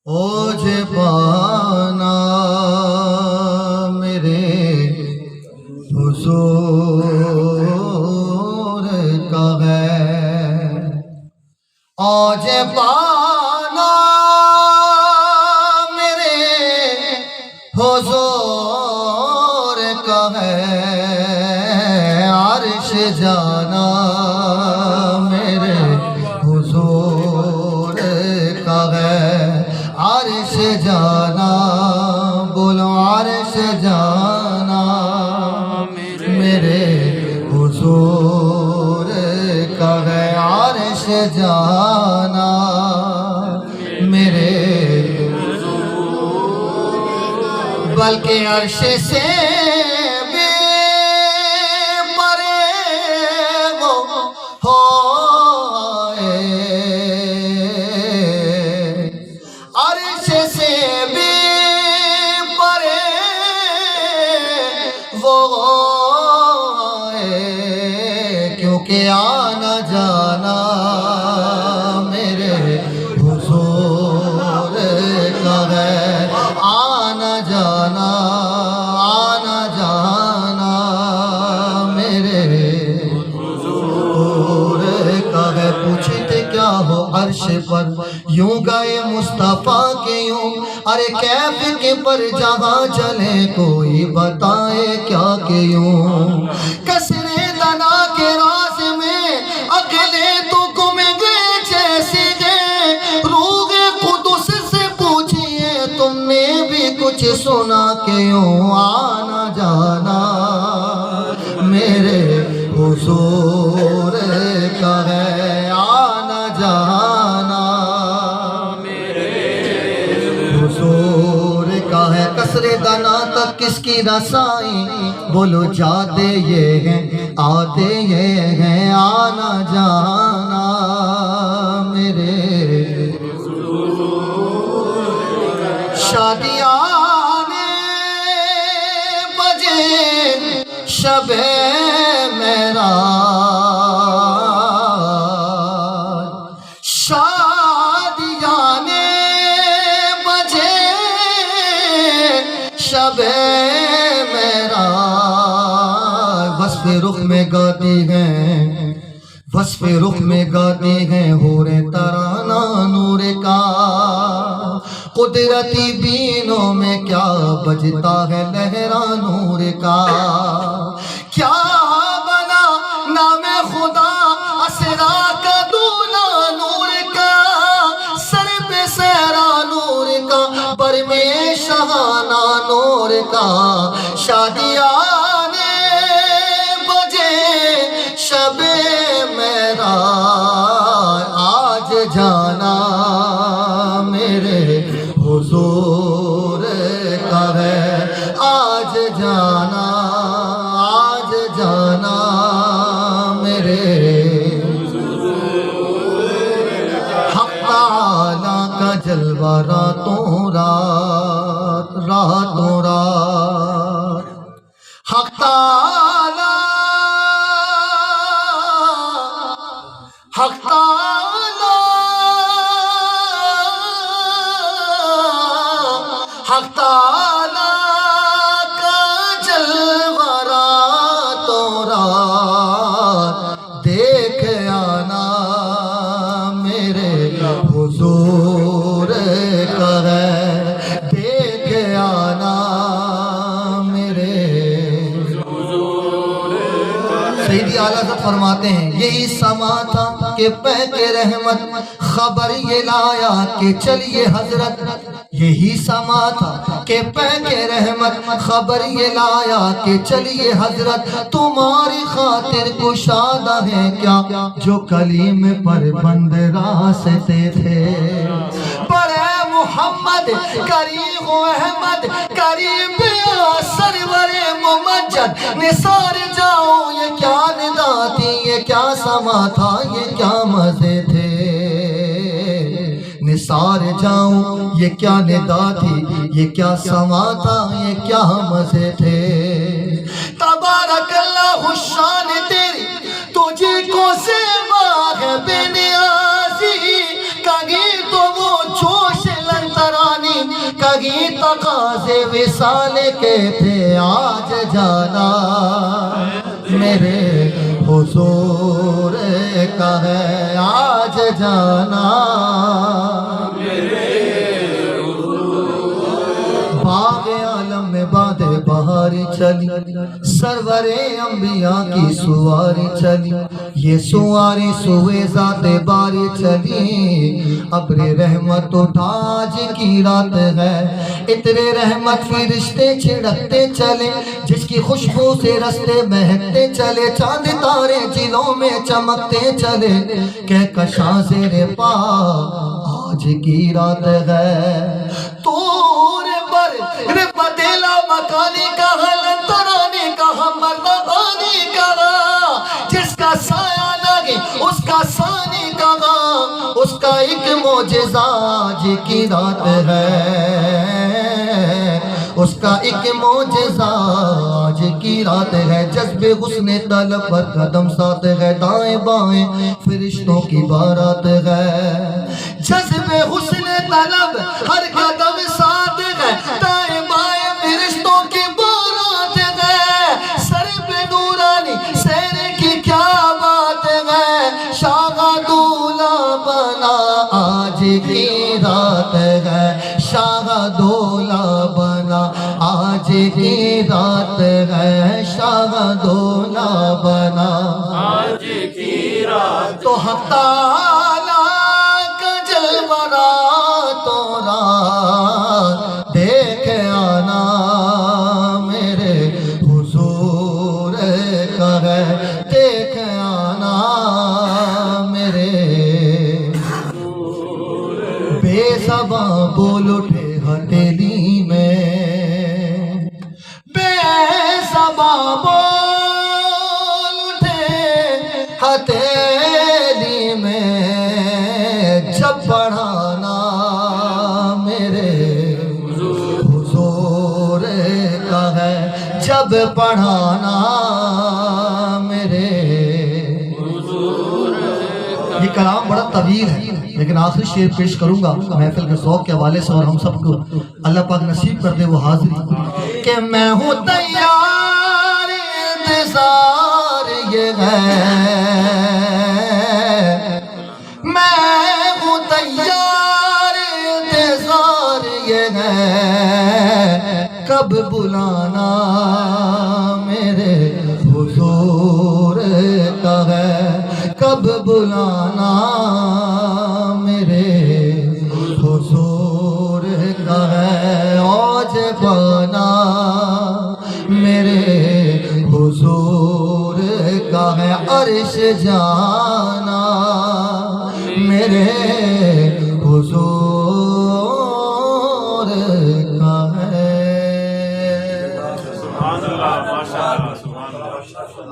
اوج پانا میرے حضور کا ہے، اوج پانا میرے حضور کا ہے، عرش جانا میرے حضور کا ہے، عرش جانا بولو عرش جانا میرے حضور کا ہے، عرش جانا میرے بلکہ عرش سے بھی پرے وہ ہوئے، عرش سے بھی پرے وہ ہوئے، کیونکہ آنا جانا میرے حضور کا ہے، آنا جانا میرے حضور کا ہے۔ پوچھتے کیا ہو عرش پر یوں گئے مصطفیٰ کے یوں، ارے کیف کے پر جہاں چلے کوئی بتائے کیا کہ یوں، کسرے دنا کے راز میں اکلے تو گمیں گے جیسے گئے، روح قدس سے پوچھئے تم نے بھی کچھ سنا کہ یوں آنا جانا میرے حضور کا ہے، آنا جانا میرے حضور کا ہے۔ کسر دنا تک کس کی رسائی بولو، جاتے یہ ہیں آتے یہ ہیں، آنا جانا میرے شادیانے بجے شب معراج، شادیانے بجے شب معراج، وصف رخ میں گاتی ہیں، وصف رخ میں گاتی ہیں حور ترانہ نور کا، قدرتی بینوں میں کیا بجتا ہے لہرا نور کا، کیا بنا نام خدا اسرا کا دونا نور کا، سر پہ سہرا نور کا، پر میں شہانہ نور کا، شادیانے بجے شب معراج، آج جانا میرے حضور کا ہے، آج جانا میرے حق تعالیٰ کا جلوہ راتوں رات حق تعالیٰ حق تعالیٰ کا جلوہ راتوں رات دیکھ آنا میرے حضور کا ہے، دیکھ آنا میرے سیدی اعلیٰ حضرت فرماتے ہیں، یہی سما تھا کہ پہ کے رحمت خبر یہ لایا کہ چلیے حضرت، یہی سما تھا کہ پہ کے رحمت خبر یہ لایا کہ چلیے حضرت، تمہاری خاطر کشادہ ہے کیا جو کلیم پر بند راستے تھے، بڑے محمد کریم و احمد کریم سرور ممجد، نثار جاؤ یہ کیا ندا تھی، یہ کیا سما تھا، یہ کیا مزے تھے، نثار جاؤں یہ کیا ندا تھی، یہ کیا سما تھا، یہ کیا مزے تھے، تبارک اللہ الشان تیری تجھے کو زیبا ہے بے نیاز، وصال کے تھے آج جانا میرے حضور کا ہے آج جانا باغ عالم میں باد بہاری چلی سرور انبیاء کی سواری چلی یہ سواری سوئے ذات باری چلی ابر رحمت و تاج کی رات ہے عطر رحمت فرشتے چھڑکتے چلے جس کی خوشبو سے رستے مہکتے چلے چاند تارے جلوں میں چمکتے چلے کہ کشاں زیر پا آج کی رات ہے تور پر بدلا مکانی کا لنترانی کا مردانی کا جس کا سایہ لگے اس کا ثانی کا اس کا ایک معجزہ آج کی رات ہے اس کا ایک معجزہ آج کی رات ہے جذب حسن طلب پر قدم ساتھ ہے دائیں بائیں فرشتوں کی بارات ہے جذب حسن طلب ہر قدم ساتھ ہے دائیں بائیں فرشتوں کی بارات ہے سر پہ نورانی سیر کی کیا بات ہے شاہ دولہ بنا آج کی رات ہے شاہ دولہ بنا آج کی رات ہے شاہ دولہ بنا آج کی رات تو حق تعالیٰ کا جلوہ راتوں رات دیکھ آنا میرے حضور کا ہے دیکھ آنا میرے بے زباں بول اٹھے ہتھیلی میں بے زباں بول اٹھے ہتھیلی میں جب پڑھانا میرے حضور کا ہے جب پڑھانا میرے یہ کلام بڑا طویل ہے لیکن آخری شعر پیش کروں گا محفل کے ذوق کے حوالے سے اور ہم سب کو اللہ پاک نصیب کر دے وہ حاضری کہ میں ہوں تیار انتظار یہ ہے میں ہوں تیار انتظار یہ ہے کب بلانا میرے حضور کا ہے کب بلانا میرے حضور کا ہے اوج بنا میرے حضور کا ہے عرش جانا میرے